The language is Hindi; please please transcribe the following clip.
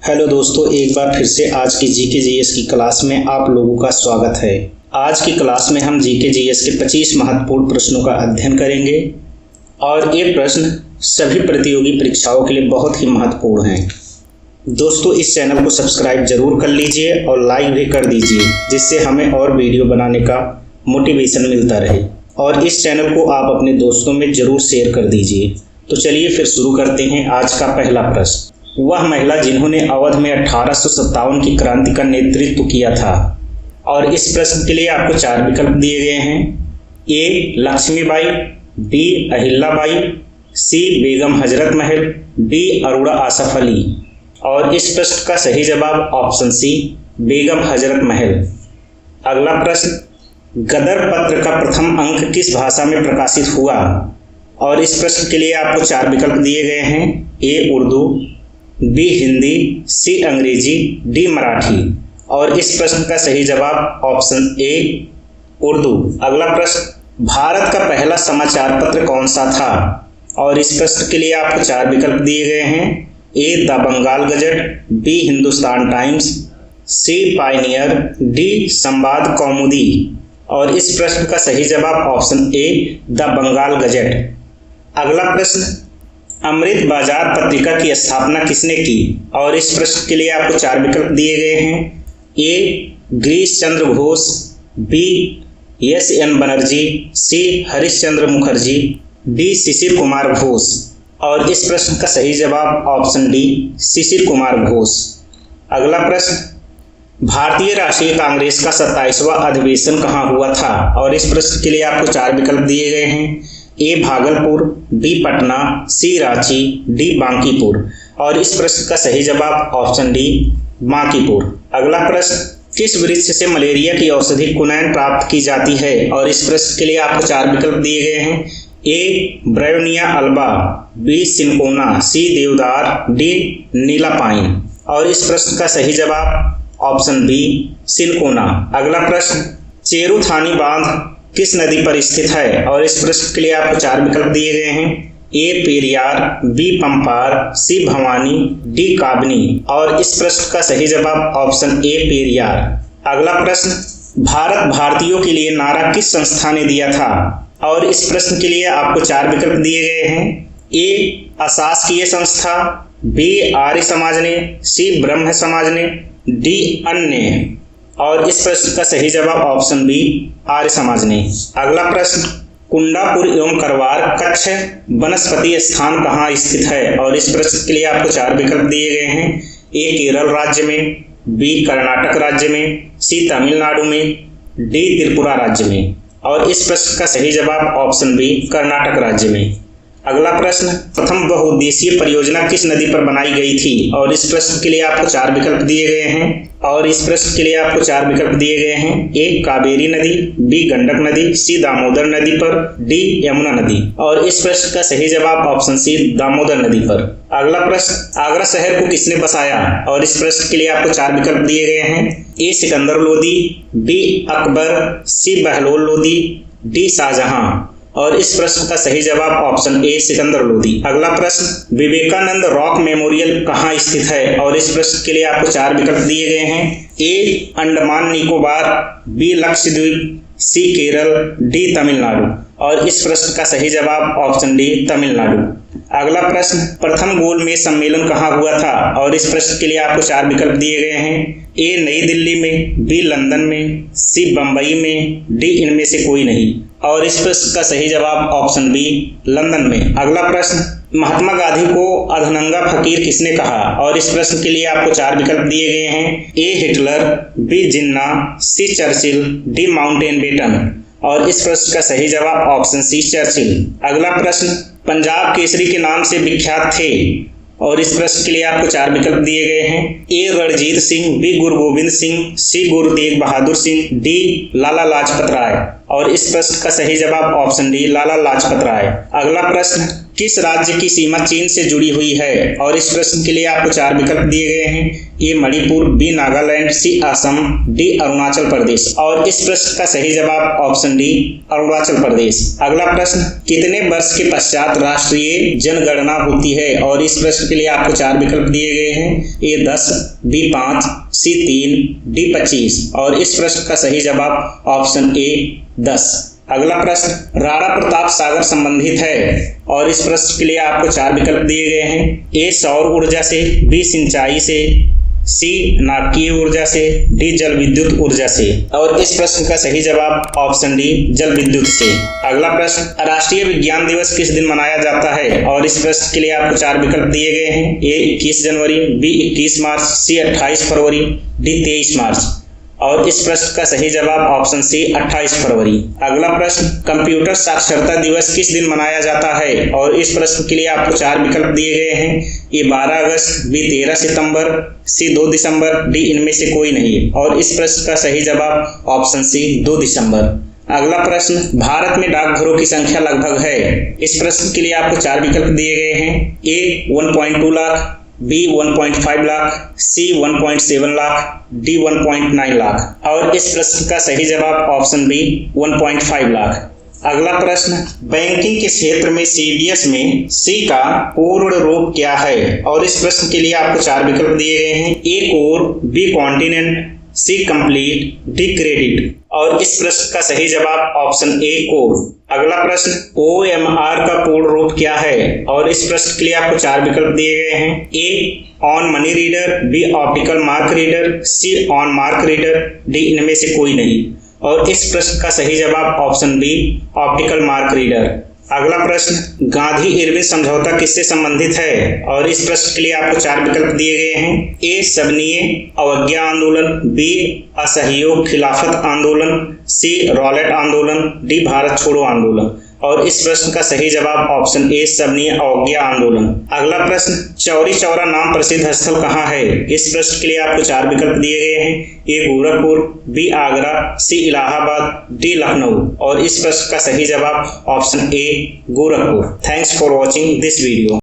हेलो दोस्तों, एक बार फिर से आज की जीके जीएस की क्लास में आप लोगों का स्वागत है। आज की क्लास में हम जीके जीएस के 25 महत्वपूर्ण प्रश्नों का अध्ययन करेंगे और ये प्रश्न सभी प्रतियोगी परीक्षाओं के लिए बहुत ही महत्वपूर्ण हैं। दोस्तों, इस चैनल को सब्सक्राइब जरूर कर लीजिए और लाइक भी कर दीजिए, जिससे हमें और वीडियो बनाने का मोटिवेशन मिलता रहे। और इस चैनल को आप अपने दोस्तों में जरूर शेयर कर दीजिए। तो चलिए फिर शुरू करते हैं आज का पहला प्रश्न। वह महिला जिन्होंने अवध में 1857 की क्रांति का नेतृत्व किया था। और इस प्रश्न के लिए आपको 4 विकल्प दिए गए हैं। ए लक्ष्मीबाई, बी अहिल्याबाई, सी बेगम हजरत महल, डी अरोड़ा आसफ अली। और इस प्रश्न का सही जवाब ऑप्शन सी बेगम हजरत महल। अगला प्रश्न, गदर पत्र का प्रथम अंक किस भाषा में प्रकाशित हुआ। और इस प्रश्न के लिए आपको 4 विकल्प दिए गए हैं। ए उर्दू, बी हिंदी, सी अंग्रेजी, डी मराठी। और इस प्रश्न का सही जवाब ऑप्शन ए उर्दू। अगला प्रश्न, भारत का पहला समाचार पत्र कौन सा था। और इस प्रश्न के लिए आपको 4 विकल्प दिए गए हैं। A the Bengal Gazette, B Hindustan Times, C Pioneer, D Sambad Kaumudi. और इस प्रश्न का सही जवाब option A the Bengal Gazette. अगला प्रश्न, अमृत बाजार पत्रिका की स्थापना किसने की। और इस प्रश्न के लिए आपको 4 विकल्प दिए गए हैं। A Girish Chandra Ghosh, B S N Banerjee, C Harishchandra Mukherjee, D Shishir Kumar Ghosh. और इस प्रश्न का सही जवाब ऑप्शन डी शिशिर कुमार घोष। अगला प्रश्न, भारतीय राष्ट्रीय कांग्रेस का 27वां अधिवेशन कहाँ हुआ था। और इस प्रश्न के लिए आपको 4 विकल्प दिए गए हैं। ए भागलपुर, बी पटना, सी रांची, डी बांकीपुर। और इस प्रश्न का सही जवाब ऑप्शन डी बांकीपुर। अगला प्रश्न, किस वृक्ष से मलेरिया की औषधि क्विनैन प्राप्त की जाती है। और इस प्रश्न के लिए आपको 4 विकल्प दिए गए हैं। ए ब्रायोनिया अल्बा, बी सिनकोना, सी देवदार, डी नीला पाइन। और इस प्रश्न का सही जवाब ऑप्शन बी सिनकोना। अगला प्रश्न, चेरुथानी बांध किस नदी पर स्थित है। और इस प्रश्न के लिए आपको 4 विकल्प दिए गए हैं। ए पेरियार, बी पंपार, सी भवानी, डी काबनी। और इस प्रश्न का सही जवाब ऑप्शन ए पेरियार। अगला प्रश्न, भारत भारतीयों के लिए नारा किस संस्था ने दिया था। और इस प्रश्न के लिए आपको 4 विकल्प दिए गए हैं। ए अशासकीय संस्था, बी आर्य समाज ने, सी ब्रह्म समाज ने, डी अन्य। और इस प्रश्न का सही जवाब ऑप्शन बी आर्य समाज ने। अगला प्रश्न, कुंडापुर एवं करवार कच्छ वनस्पति स्थान कहाँ स्थित है। और इस प्रश्न के लिए आपको 4 विकल्प दिए गए हैं। ए केरल राज्य में, बी कर्नाटक राज्य में, सी तमिलनाडु में, डी त्रिपुरा राज्य में। और इस प्रश्न का सही जवाब ऑप्शन बी कर्नाटक राज्य में। अगला प्रश्न, प्रथम बहुउद्देशीय परियोजना किस नदी पर बनाई गई थी। और इस प्रश्न के लिए आपको 4 विकल्प दिए गए हैं। और इस प्रश्न के लिए आपको 4 विकल्प दिए गए हैं। ए कावेरी नदी, बी गंडक नदी, सी दामोदर नदी पर, डी यमुना नदी। और इस प्रश्न का सही जवाब ऑप्शन सी दामोदर नदी पर। अगला प्रश्न, आगरा शहर को किसने बसाया। और इस प्रश्न के लिए आपको 4 विकल्प दिए गए हैं। ए सिकंदर लोदी, बी अकबर, सी बहलोल लोदी, डी शाहजहां। और इस प्रश्न का सही जवाब ऑप्शन ए सिकंदर लोदी। अगला प्रश्न, विवेकानंद रॉक मेमोरियल कहाँ स्थित है। और इस प्रश्न के लिए आपको 4 विकल्प दिए गए हैं। ए अंडमान निकोबार, बी लक्षद्वीप, सी केरल, डी तमिलनाडु। और इस प्रश्न का सही जवाब ऑप्शन डी तमिलनाडु। अगला प्रश्न, प्रथम गोलमेज सम्मेलन कहाँ हुआ था। और इस प्रश्न के लिए आपको 4 विकल्प दिए गए हैं। ए नई दिल्ली में, बी लंदन में, सी बंबई में, डी इनमें से कोई नहीं। और इस प्रश्न का सही जवाब ऑप्शन बी लंदन में। अगला प्रश्न, महात्मा गांधी को अधनंगा फकीर किसने कहा। और इस प्रश्न के लिए आपको 4 विकल्प दिए गए हैं। A Hitler, B Jinnah, C Churchill, D Mountbatten. और इस प्रश्न का सही जवाब ऑप्शन सी चर्चिल। अगला प्रश्न, पंजाब केसरी के नाम से विख्यात थे। और इस प्रश्न के लिए आपको 4 विकल्प दिए गए हैं। ए रणजीत सिंह, बी गुरु गोविंद सिंह, सी गुरु तेग बहादुर सिंह, डी लाला लाजपत राय। और इस प्रश्न का सही जवाब ऑप्शन डी लाला लाजपत राय। अगला प्रश्न, किस राज्य की सीमा चीन से जुड़ी हुई है? और इस प्रश्न के लिए आपको 4 विकल्प दिए गए हैं। ए मणिपुर, बी नागालैंड, सी असम, डी अरुणाचल प्रदेश। और इस प्रश्न का सही जवाब ऑप्शन डी अरुणाचल प्रदेश। अगला प्रश्न, कितने वर्ष के पश्चात राष्ट्रीय जनगणना होती है? और इस प्रश्न के लिए आपको 4 विकल्प दिए गए हैं। ए 10, बी 5, सी 3, डी 25। और इस प्रश्न का सही जवाब ऑप्शन ए 10। अगला प्रश्न, राणा प्रताप सागर संबंधित है? और इस प्रश्न के लिए आपको 4 विकल्प दिए गए हैं। ए सौर ऊर्जा से, बी सिंचाई से, सी नाभिकीय ऊर्जा से, डी जल विद्युत ऊर्जा से। और इस प्रश्न का सही जवाब ऑप्शन डी जल विद्युत से। अगला प्रश्न, राष्ट्रीय विज्ञान दिवस किस दिन मनाया जाता है? और इस प्रश्न के लिए आपको 4 विकल्प दिए गए हैं। ए 21 जनवरी, बी 21 मार्च, सी 28 फरवरी, डी 23 मार्च। और इस प्रश्न का सही जवाब ऑप्शन सी 28 फरवरी। अगला प्रश्न, कंप्यूटर साक्षरता दिवस किस दिन मनाया जाता है? और इस प्रश्न के लिए आपको 4 विकल्प दिए गए हैं। ए 12 अगस्त, बी 13 सितंबर, सी 2 दिसंबर, डी इनमें से कोई नहीं। और इस प्रश्न का सही जवाब ऑप्शन सी 2 दिसंबर। अगला प्रश्न, भारत में डाकघरों की संख्या लगभग है? इस प्रश्न के लिए आपको 4 विकल्प दिए गए हैं। ए 1.2 लाख, बी 1.5 लाख, सी 1.7 लाख, डी 1.9 लाख। और इस प्रश्न का सही जवाब ऑप्शन बी 1.5 लाख। अगला प्रश्न, बैंकिंग के क्षेत्र में सीडीएस में सी का पूर्ण रूप क्या है? और इस प्रश्न के लिए आपको 4 विकल्प दिए गए हैं। ए कोर, बी कॉन्टिनेंट, सी कंप्लीट, डी क्रेडिट। और इस प्रश्न का सही जवाब ऑप्शन ए कोर। अगला प्रश्न, OMR का पूर्ण रूप क्या है? और इस प्रश्न के लिए आपको 4 विकल्प दिए गए हैं। A on money reader, B optical mark reader, C on mark reader, D इनमें से कोई नहीं। और इस प्रश्न का सही जवाब option B optical mark reader. अगला प्रश्न, गांधी इरविन समझौता किससे संबंधित है? और इस प्रश्न के लिए आपको 4 विकल्प दिए गए हैं। ए सविनय अवज्ञा आंदोलन, बी असहयोग खिलाफत आंदोलन, सी रॉलेट आंदोलन, डी भारत छोड़ो आंदोलन। और इस प्रश्न का सही जवाब ऑप्शन ए सविनय अवज्ञा आंदोलन। अगला प्रश्न, चौरी चौरा नाम प्रसिद्ध स्थल कहाँ है? इस प्रश्न के लिए आपको 4 विकल्प दिए गए हैं। ए गोरखपुर, बी आगरा, सी इलाहाबाद, डी लखनऊ। और इस प्रश्न का सही जवाब option A Gorakhpur. Thanks for watching this video.